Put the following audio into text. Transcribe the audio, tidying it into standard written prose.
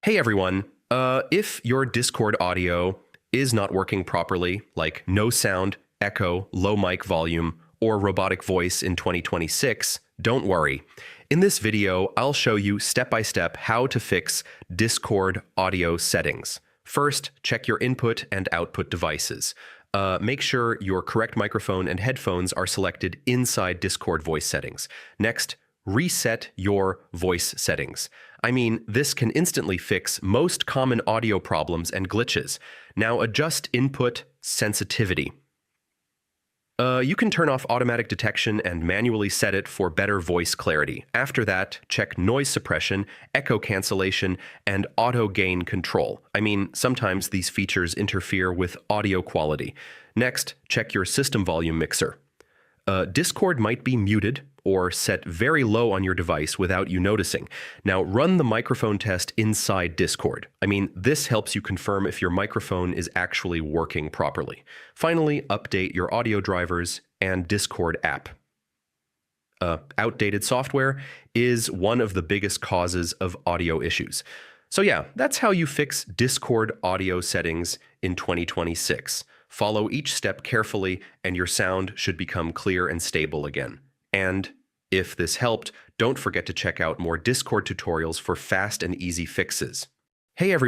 Hey everyone, if your Discord audio is not working properly, like no sound, echo, low mic volume, or robotic voice in 2026, don't worry. In this video, I'll show you step-by-step how to fix Discord audio settings. First, check your input and output devices. Make sure your correct microphone and headphones are selected inside Discord voice settings. Next, reset your voice settings. I mean, this can instantly fix most common audio problems and glitches. Now adjust input sensitivity. You can turn off automatic detection and manually set it for better voice clarity. After that, check noise suppression, echo cancellation, and auto gain control. I mean, sometimes these features interfere with audio quality. Next, check your system volume mixer. Discord might be muted or set very low on your device without you noticing. Now run the microphone test inside Discord. I mean, this helps you confirm if your microphone is actually working properly. Finally, update your audio drivers and Discord app. Outdated software is one of the biggest causes of audio issues. So yeah, that's how you fix Discord audio settings in 2026. Follow each step carefully and your sound should become clear and stable again. And if this helped, don't forget to check out more Discord tutorials for fast and easy fixes. Hey everyone.